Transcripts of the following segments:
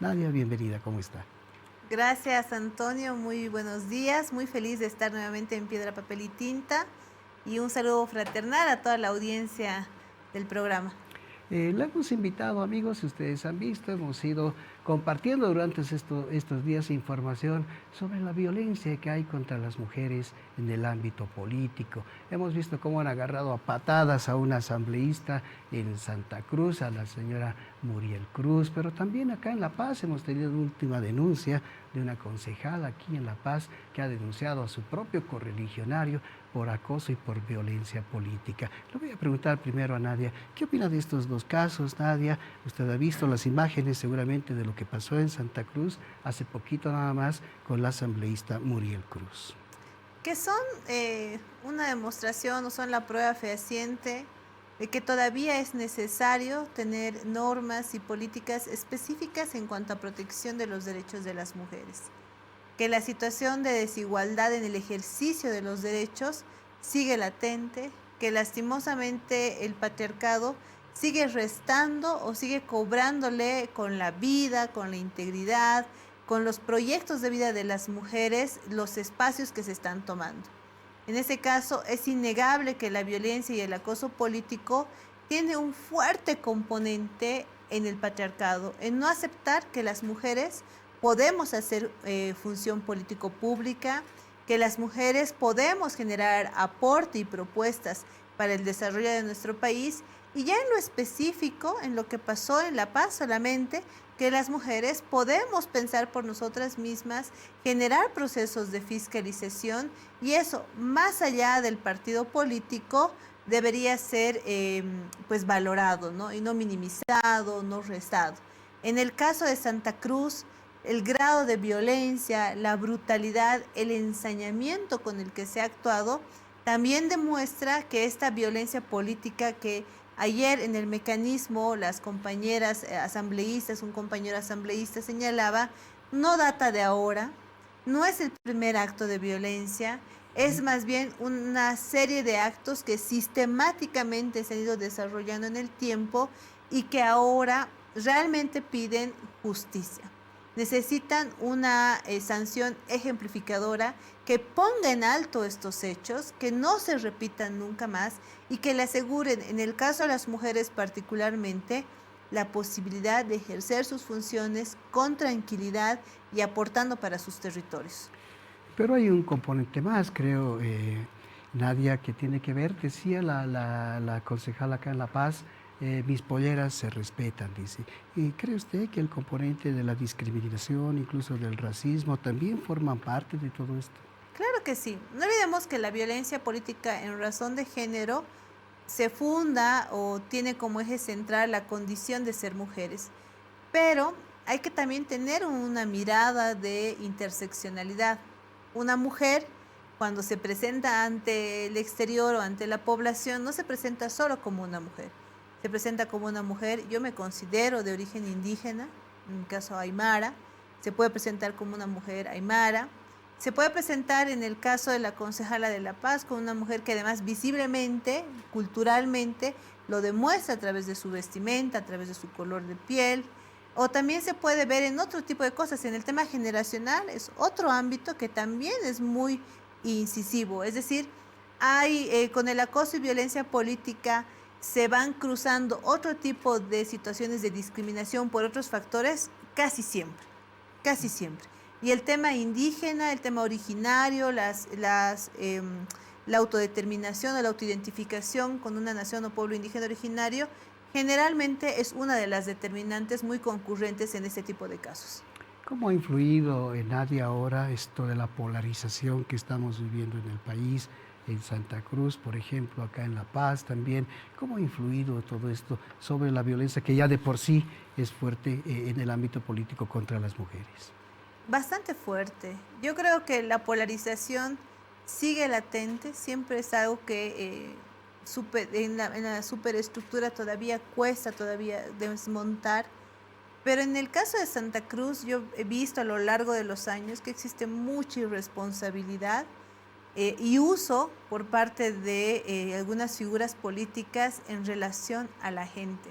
Nadia, bienvenida, ¿cómo está? Gracias, Antonio. Muy buenos días. Muy feliz de estar nuevamente en Piedra, Papel y Tinta. Y un saludo fraternal a toda la audiencia del programa. Le hemos invitado, amigos, si ustedes han visto, hemos ido compartiendo durante estos días información sobre la violencia que hay contra las mujeres en el ámbito político. Hemos visto cómo han agarrado a patadas a una asambleísta en Santa Cruz, a la señora Muriel Cruz, pero también acá en La Paz hemos tenido una última denuncia de una concejala aquí en La Paz que ha denunciado a su propio correligionario por acoso y por violencia política. Le voy a preguntar primero a Nadia, ¿qué opina de estos dos casos, Nadia? Usted ha visto las imágenes seguramente de lo que pasó en Santa Cruz hace poquito nada más con la asambleísta Muriel Cruz. Que son una demostración o son la prueba fehaciente de que todavía es necesario tener normas y políticas específicas en cuanto a protección de los derechos de las mujeres. Que la situación de desigualdad en el ejercicio de los derechos sigue latente, que lastimosamente el patriarcado sigue restando o sigue cobrándole con la vida, con la integridad, con los proyectos de vida de las mujeres, los espacios que se están tomando. En ese caso, es innegable que la violencia y el acoso político tiene un fuerte componente en el patriarcado, en no aceptar que las mujeres podemos hacer función político pública, que las mujeres podemos generar aporte y propuestas para el desarrollo de nuestro país y ya en lo específico, en lo que pasó en La Paz solamente, que las mujeres podemos pensar por nosotras mismas, generar procesos de fiscalización y eso, más allá del partido político, debería ser pues valorado, ¿no? Y no minimizado, no restado. En el caso de Santa Cruz, el grado de violencia, la brutalidad, el ensañamiento con el que se ha actuado, también demuestra que esta violencia política que ayer en el mecanismo las compañeras asambleístas, un compañero asambleísta señalaba, no data de ahora, no es el primer acto de violencia, es más bien una serie de actos que sistemáticamente se han ido desarrollando en el tiempo y que ahora realmente piden justicia. Necesitan una sanción ejemplificadora que ponga en alto estos hechos, que no se repitan nunca más y que le aseguren, en el caso de las mujeres particularmente, la posibilidad de ejercer sus funciones con tranquilidad y aportando para sus territorios. Pero hay un componente más, creo, Nadia, que tiene que ver, decía la concejala acá en La Paz, mis polleras se respetan, dice. ¿Y cree usted que el componente de la discriminación, incluso del racismo, también forman parte de todo esto? Claro que sí. No olvidemos que la violencia política en razón de género se funda o tiene como eje central la condición de ser mujeres. Pero hay que también tener una mirada de interseccionalidad. Una mujer, cuando se presenta ante el exterior o ante la población, no se presenta solo como una mujer. Se presenta como una mujer, yo me considero de origen indígena, en mi caso aymara, se puede presentar como una mujer aymara, se puede presentar en el caso de la concejala de La Paz como una mujer que además visiblemente, culturalmente, lo demuestra a través de su vestimenta, a través de su color de piel, o también se puede ver en otro tipo de cosas. En el tema generacional es otro ámbito que también es muy incisivo. Es decir, hay con el acoso y violencia política se van cruzando otro tipo de situaciones de discriminación por otros factores casi siempre, casi siempre. Y el tema indígena, el tema originario, la autodeterminación o la autoidentificación con una nación o pueblo indígena originario, generalmente es una de las determinantes muy concurrentes en este tipo de casos. ¿Cómo ha influido en Nadia ahora esto de la polarización que estamos viviendo en el país, en Santa Cruz, por ejemplo, acá en La Paz también? ¿Cómo ha influido todo esto sobre la violencia que ya de por sí es fuerte en el ámbito político contra las mujeres? Bastante fuerte. Yo creo que la polarización sigue latente, siempre es algo que en la superestructura todavía cuesta todavía desmontar. Pero en el caso de Santa Cruz, yo he visto a lo largo de los años que existe mucha irresponsabilidad y uso por parte de algunas figuras políticas en relación a la gente.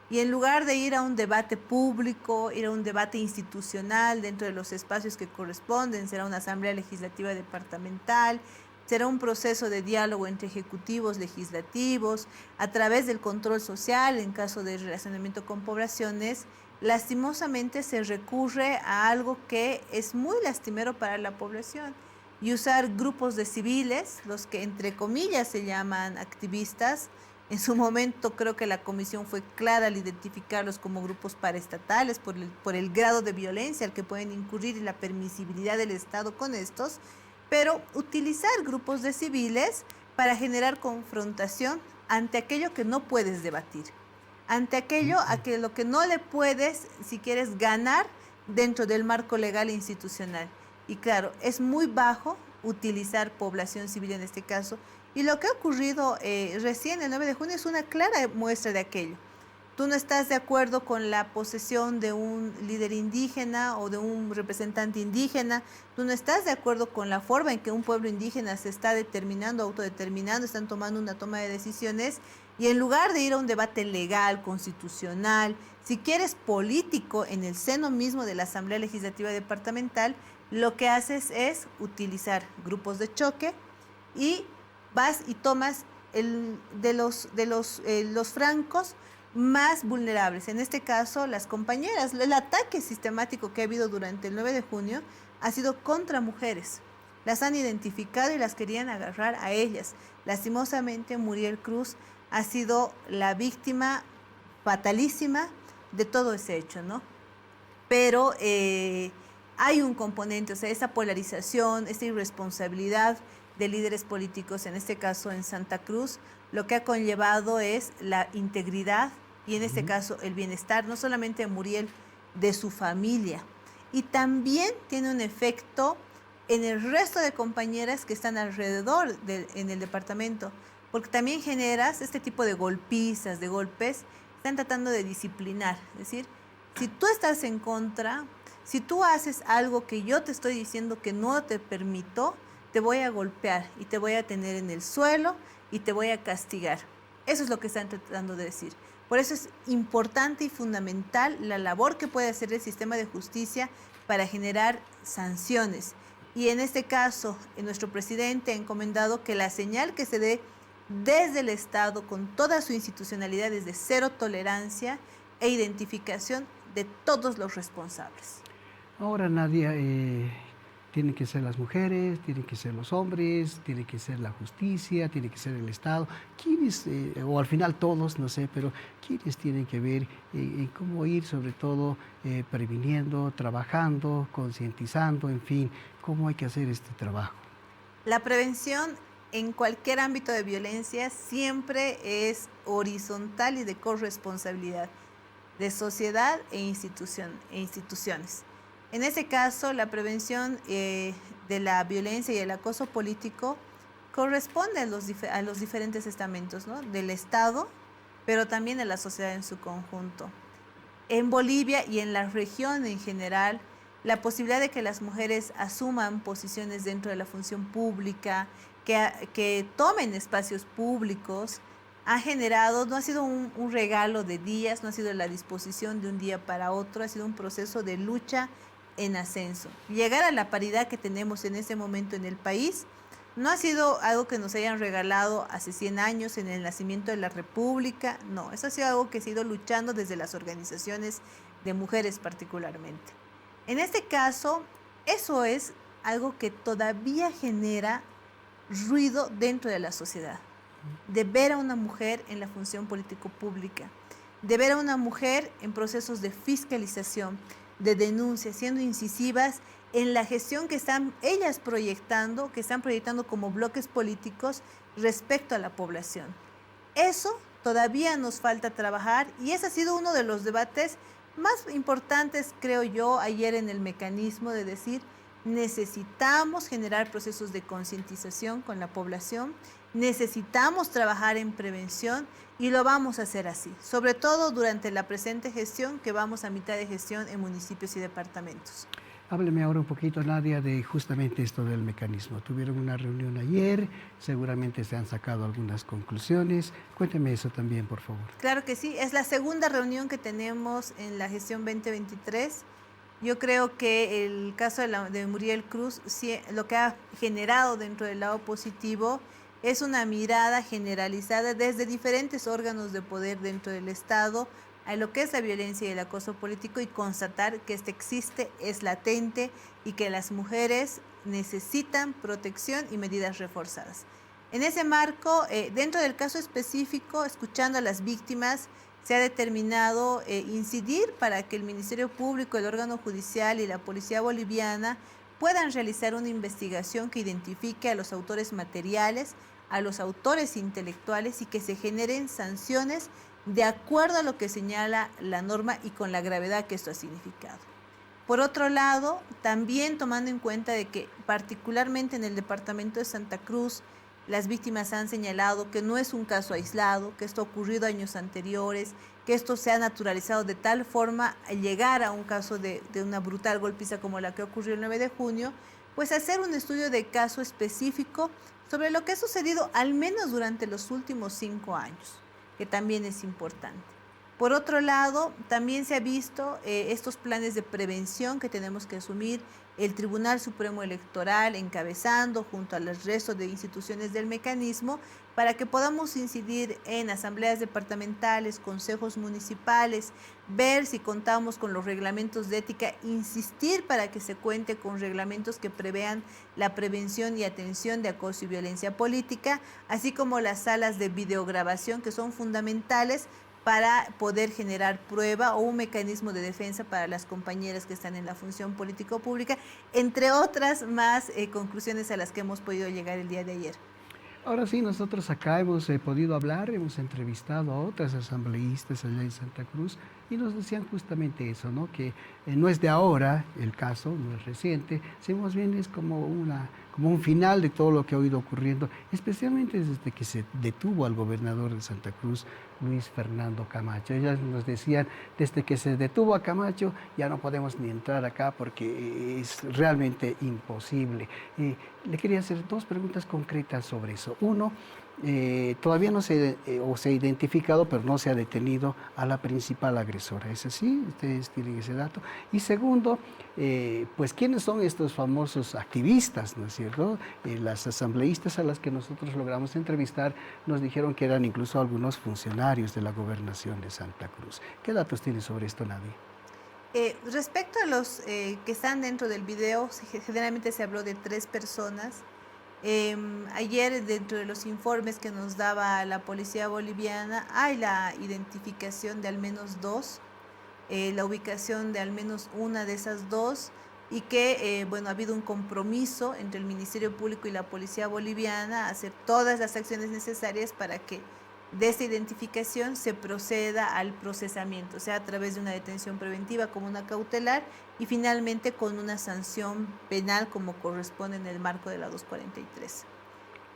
Y en lugar de ir a un debate público, ir a un debate institucional dentro de los espacios que corresponden, será una asamblea legislativa departamental, será un proceso de diálogo entre ejecutivos, legislativos, a través del control social en caso de relacionamiento con poblaciones, lastimosamente se recurre a algo que es muy lastimero para la población y usar grupos de civiles, los que entre comillas se llaman activistas. En su momento creo que la comisión fue clara al identificarlos como grupos paraestatales por el grado de violencia al que pueden incurrir y la permisibilidad del Estado con estos, pero utilizar grupos de civiles para generar confrontación ante aquello que no puedes debatir, ante aquello a que lo que no le puedes, si quieres, ganar dentro del marco legal e institucional. Y claro, es muy bajo utilizar población civil en este caso, y lo que ha ocurrido recién el 9 de junio es una clara muestra de aquello. Tú no estás de acuerdo con la posesión de un líder indígena o de un representante indígena, tú no estás de acuerdo con la forma en que un pueblo indígena se está determinando, autodeterminando, están tomando una toma de decisiones, y en lugar de ir a un debate legal, constitucional, si quieres político en el seno mismo de la Asamblea Legislativa Departamental, lo que haces es utilizar grupos de choque y vas y tomas los francos más vulnerables. En este caso, las compañeras. El ataque sistemático que ha habido durante el 9 de junio ha sido contra mujeres. Las han identificado y las querían agarrar a ellas. Lastimosamente, Muriel Cruz ha sido la víctima fatalísima de todo ese hecho, ¿no? Pero hay un componente, o sea, esa polarización, esa irresponsabilidad de líderes políticos, en este caso en Santa Cruz, lo que ha conllevado es la integridad y en este caso el bienestar, no solamente de Muriel, de su familia. Y también tiene un efecto en el resto de compañeras que están alrededor en el departamento, porque también generas este tipo de golpizas, de golpes, están tratando de disciplinar, es decir, si tú estás en contra, si tú haces algo que yo te estoy diciendo que no te permito, te voy a golpear y te voy a tener en el suelo y te voy a castigar. Eso es lo que están tratando de decir. Por eso es importante y fundamental la labor que puede hacer el sistema de justicia para generar sanciones. Y en este caso, nuestro presidente ha encomendado que la señal que se dé desde el Estado con toda su institucionalidad es de cero tolerancia e identificación de todos los responsables. Ahora, Nadia, tienen que ser las mujeres, tienen que ser los hombres, tiene que ser la justicia, tiene que ser el Estado. ¿Quiénes, o al final todos, no sé, pero quiénes tienen que ver en cómo ir, sobre todo, previniendo, trabajando, concientizando, en fin, cómo hay que hacer este trabajo? La prevención en cualquier ámbito de violencia siempre es horizontal y de corresponsabilidad de sociedad e instituciones. En ese caso, la prevención de la violencia y el acoso político corresponde a los diferentes estamentos, ¿no? Del Estado, pero también de la sociedad en su conjunto. En Bolivia y en la región en general, la posibilidad de que las mujeres asuman posiciones dentro de la función pública, que tomen espacios públicos, ha generado, no ha sido un regalo de días, no ha sido la disposición de un día para otro, ha sido un proceso de lucha en ascenso. Llegar a la paridad que tenemos en este momento en el país no ha sido algo que nos hayan regalado hace 100 años en el nacimiento de la República, no, eso ha sido algo que se ha ido luchando desde las organizaciones de mujeres particularmente. En este caso, eso es algo que todavía genera ruido dentro de la sociedad, de ver a una mujer en la función político-pública, de ver a una mujer en procesos de fiscalización, de denuncia, siendo incisivas en la gestión que están ellas proyectando, que están proyectando como bloques políticos respecto a la población. Eso todavía nos falta trabajar y ese ha sido uno de los debates más importantes, creo yo, ayer en el mecanismo de decir, necesitamos generar procesos de concientización con la población, necesitamos trabajar en prevención y lo vamos a hacer así, sobre todo durante la presente gestión que vamos a mitad de gestión en municipios y departamentos. Hábleme ahora un poquito, Nadia, de justamente esto del mecanismo. Tuvieron una reunión ayer, seguramente se han sacado algunas conclusiones. Cuénteme eso también, por favor. Claro que sí, es la segunda reunión que tenemos en la gestión 2023. Yo creo que el caso de Muriel Cruz, sí, lo que ha generado dentro del lado positivo es una mirada generalizada desde diferentes órganos de poder dentro del Estado a lo que es la violencia y el acoso político y constatar que este existe, es latente y que las mujeres necesitan protección y medidas reforzadas. En ese marco, dentro del caso específico, escuchando a las víctimas, se ha determinado incidir para que el Ministerio Público, el órgano judicial y la policía boliviana puedan realizar una investigación que identifique a los autores materiales, a los autores intelectuales y que se generen sanciones de acuerdo a lo que señala la norma y con la gravedad que esto ha significado. Por otro lado, también tomando en cuenta de que particularmente en el departamento de Santa Cruz, las víctimas han señalado que no es un caso aislado, que esto ha ocurrido años anteriores, que esto se ha naturalizado de tal forma a llegar a un caso de una brutal golpiza como la que ocurrió el 9 de junio, pues hacer un estudio de caso específico sobre lo que ha sucedido al menos durante los últimos 5 años, que también es importante. Por otro lado, también se ha visto estos planes de prevención que tenemos que asumir el Tribunal Supremo Electoral encabezando junto al resto de instituciones del mecanismo para que podamos incidir en asambleas departamentales, consejos municipales, ver si contamos con los reglamentos de ética, insistir para que se cuente con reglamentos que prevean la prevención y atención de acoso y violencia política, así como las salas de videograbación que son fundamentales para poder generar prueba o un mecanismo de defensa para las compañeras que están en la función político-pública, entre otras más conclusiones a las que hemos podido llegar el día de ayer. Ahora sí, nosotros acá hemos podido hablar, hemos entrevistado a otras asambleístas allá en Santa Cruz y nos decían justamente eso, ¿no? Que no es de ahora el caso, no es reciente, sino más bien es como un final de todo lo que ha ido ocurriendo, especialmente desde que se detuvo al gobernador de Santa Cruz, Luis Fernando Camacho. Ellas nos decían, desde que se detuvo a Camacho, ya no podemos ni entrar acá porque es realmente imposible. Le quería hacer dos preguntas concretas sobre eso. Uno, todavía no se ha identificado, pero no se ha detenido a la principal agresora. ¿Es así? Ustedes tienen ese dato. Y segundo, pues, ¿quiénes son estos famosos activistas, no es cierto? Las asambleístas a las que nosotros logramos entrevistar nos dijeron que eran incluso algunos funcionarios de la gobernación de Santa Cruz. ¿Qué datos tiene sobre esto, Nadia? Respecto a los que están dentro del video, generalmente se habló de 3 personas. Ayer, dentro de los informes que nos daba la policía boliviana, hay la identificación de al menos 2, la ubicación de al menos una de esas 2, y que, bueno, ha habido un compromiso entre el Ministerio Público y la policía boliviana a hacer todas las acciones necesarias para que de esta identificación se proceda al procesamiento, sea a través de una detención preventiva como una cautelar y finalmente con una sanción penal como corresponde en el marco de la 243.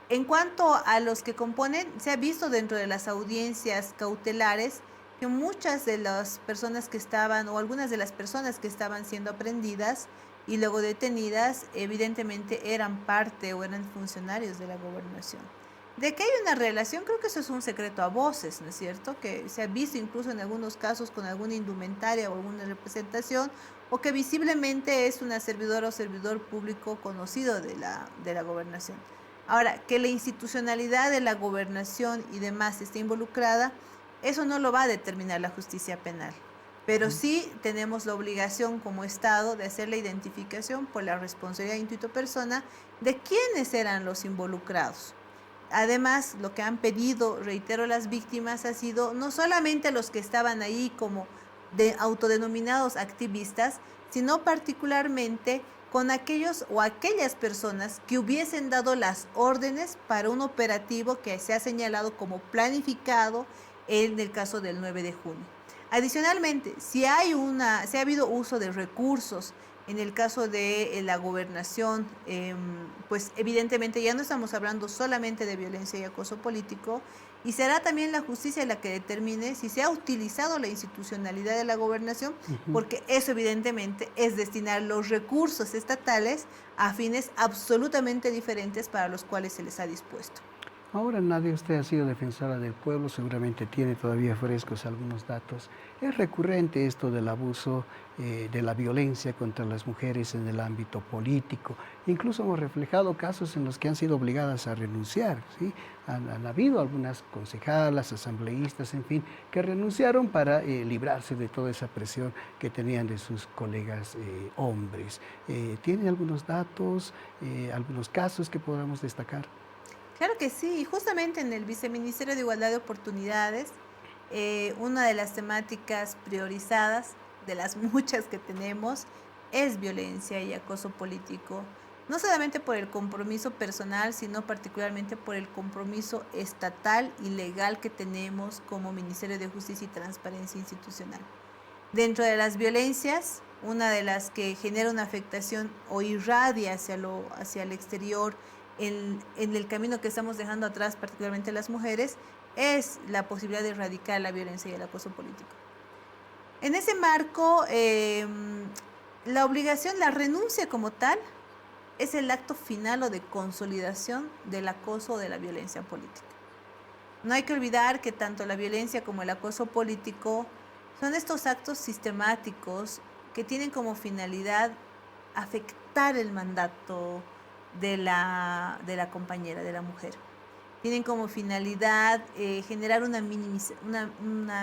En cuanto a los que componen, se ha visto dentro de las audiencias cautelares que muchas de las personas que estaban o algunas de las personas que estaban siendo aprehendidas y luego detenidas evidentemente eran parte o eran funcionarios de la gobernación. De que hay una relación, creo que eso es un secreto a voces, ¿no es cierto? Que se ha visto incluso en algunos casos con alguna indumentaria o alguna representación, o que visiblemente es una servidora o servidor público conocido de la gobernación. Ahora, que la institucionalidad de la gobernación y demás esté involucrada, eso no lo va a determinar la justicia penal. Pero sí tenemos la obligación como Estado de hacer la identificación por la responsabilidad intuito persona de quiénes eran los involucrados. Además, lo que han pedido, reitero, las víctimas ha sido no solamente los que estaban ahí como autodenominados activistas, sino particularmente con aquellos o aquellas personas que hubiesen dado las órdenes para un operativo que se ha señalado como planificado en el caso del 9 de junio. Adicionalmente, si ha habido uso de recursos en el caso de la gobernación, pues evidentemente ya no estamos hablando solamente de violencia y acoso político, Y será también la justicia la que determine si se ha utilizado la institucionalidad de la gobernación, porque eso evidentemente es destinar los recursos estatales a fines absolutamente diferentes para los cuales se les ha dispuesto. Ahora, Nadia, usted ha sido defensora del pueblo, seguramente tiene todavía frescos algunos datos. Es recurrente esto del abuso, de la violencia contra las mujeres en el ámbito político. Incluso hemos reflejado casos en los que han sido obligadas a renunciar, ¿sí? Han habido algunas concejalas, asambleístas, en fin, que renunciaron para librarse de toda esa presión que tenían de sus colegas hombres. ¿Tiene algunos datos, algunos casos que podamos destacar? Claro que sí, y justamente en el Viceministerio de Igualdad de Oportunidades, una de las temáticas priorizadas, de las muchas que tenemos, es violencia y acoso político. No solamente por el compromiso personal, sino particularmente por el compromiso estatal y legal que tenemos como Ministerio de Justicia y Transparencia Institucional. Dentro de las violencias, una de las que genera una afectación o irradia hacia el exterior en el camino que estamos dejando atrás, particularmente las mujeres, es la posibilidad de erradicar la violencia y el acoso político. En ese marco, la obligación, la renuncia como tal, es el acto final o de consolidación del acoso o de la violencia política. No hay que olvidar que tanto la violencia como el acoso político son estos actos sistemáticos que tienen como finalidad afectar el mandato de la compañera, de la mujer. Tienen como finalidad generar una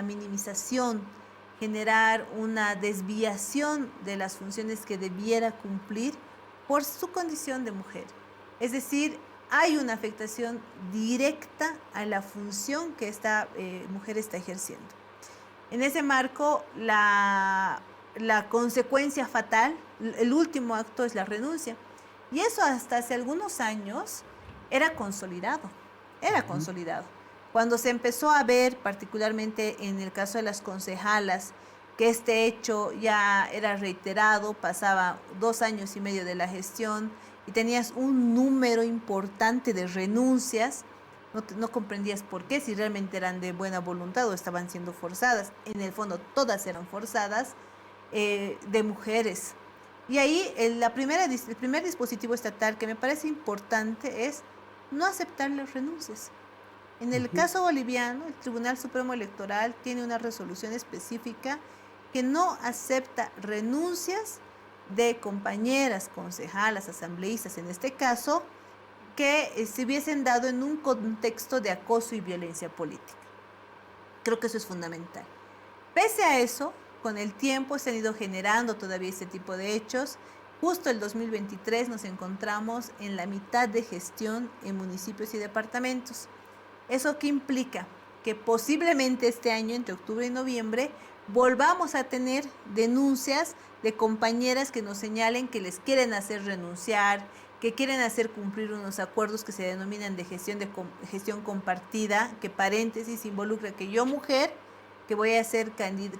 minimización, generar una desviación de las funciones que debiera cumplir por su condición de mujer. Es decir, hay una afectación directa a la función que esta mujer está ejerciendo. En ese marco, la consecuencia fatal, el último acto es la renuncia. Y eso hasta hace algunos años era consolidado. Cuando se empezó a ver, particularmente en el caso de las concejalas, que este hecho ya era reiterado, pasaba 2 años y medio de la gestión y tenías un número importante de renuncias, no comprendías por qué, si realmente eran de buena voluntad o estaban siendo forzadas. En el fondo todas eran forzadas, de mujeres. Y ahí el primer dispositivo estatal que me parece importante es no aceptar las renuncias. En el caso boliviano, el Tribunal Supremo Electoral tiene una resolución específica que no acepta renuncias de compañeras, concejalas, asambleístas, en este caso, que se hubiesen dado en un contexto de acoso y violencia política. Creo que eso es fundamental. Pese a eso, con el tiempo se han ido generando todavía este tipo de hechos. Justo el 2023 nos encontramos en la mitad de gestión en municipios y departamentos. ¿Eso qué implica? Que posiblemente este año, entre octubre y noviembre, volvamos a tener denuncias de compañeras que nos señalen que les quieren hacer renunciar, que quieren hacer cumplir unos acuerdos que se denominan de gestión compartida, que paréntesis involucra que yo, mujer, que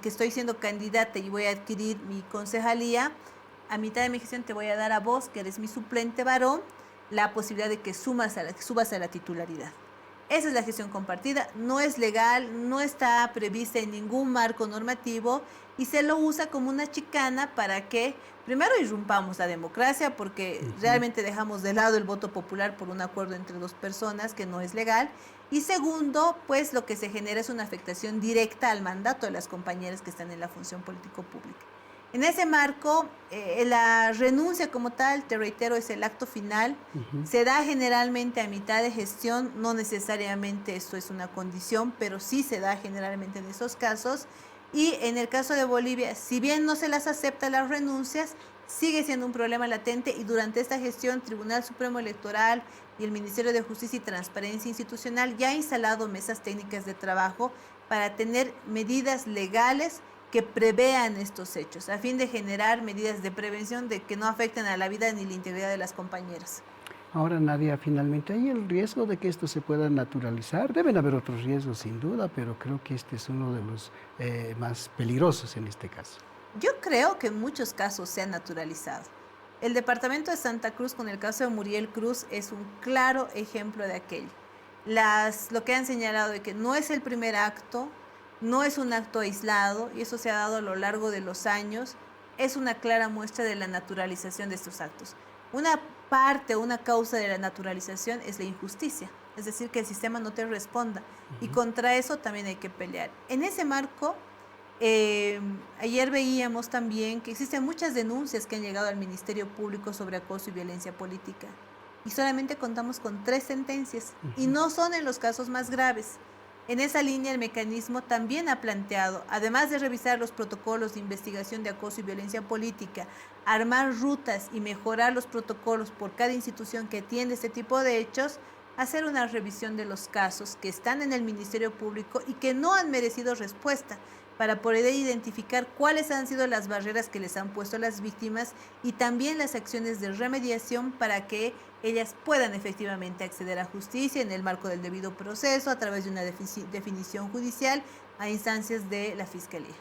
estoy siendo candidata y voy a adquirir mi concejalía, a mitad de mi gestión te voy a dar a vos, que eres mi suplente varón, la posibilidad de que subas a la titularidad. Esa es la gestión compartida, no es legal, no está prevista en ningún marco normativo y se lo usa como una chicana para que primero irrumpamos la democracia porque realmente dejamos de lado el voto popular por un acuerdo entre 2 personas que no es legal, y segundo, pues lo que se genera es una afectación directa al mandato de las compañeras que están en la función político-pública. En ese marco, la renuncia como tal, te reitero, es el acto final. Se da generalmente a mitad de gestión, no necesariamente esto es una condición, pero sí se da generalmente en esos casos. Y en el caso de Bolivia, si bien no se las acepta las renuncias, sigue siendo un problema latente y durante esta gestión, Tribunal Supremo Electoral y el Ministerio de Justicia y Transparencia Institucional ya ha instalado mesas técnicas de trabajo para tener medidas legales que prevean estos hechos, a fin de generar medidas de prevención de que no afecten a la vida ni la integridad de las compañeras. Ahora, Nadia, finalmente, ¿hay el riesgo de que esto se pueda naturalizar? Deben haber otros riesgos, sin duda, pero creo que este es uno de los más peligrosos en este caso. Yo creo que en muchos casos se ha naturalizado. El departamento de Santa Cruz, con el caso de Muriel Cruz, es un claro ejemplo de aquello. lo que han señalado de que no es el primer acto, no es un acto aislado, y eso se ha dado a lo largo de los años, es una clara muestra de la naturalización de estos actos. Una parte, una causa de la naturalización es la injusticia, es decir, que el sistema no te responda, y contra eso también hay que pelear. En ese marco, ayer veíamos también que existen muchas denuncias que han llegado al Ministerio Público sobre acoso y violencia política, y solamente contamos con 3 sentencias, y no son en los casos más graves. En esa línea, el mecanismo también ha planteado, además de revisar los protocolos de investigación de acoso y violencia política, armar rutas y mejorar los protocolos por cada institución que atiende este tipo de hechos, hacer una revisión de los casos que están en el Ministerio Público y que no han merecido respuesta, para poder identificar cuáles han sido las barreras que les han puesto las víctimas y también las acciones de remediación para que ellas puedan efectivamente acceder a justicia en el marco del debido proceso a través de una definición judicial a instancias de la Fiscalía.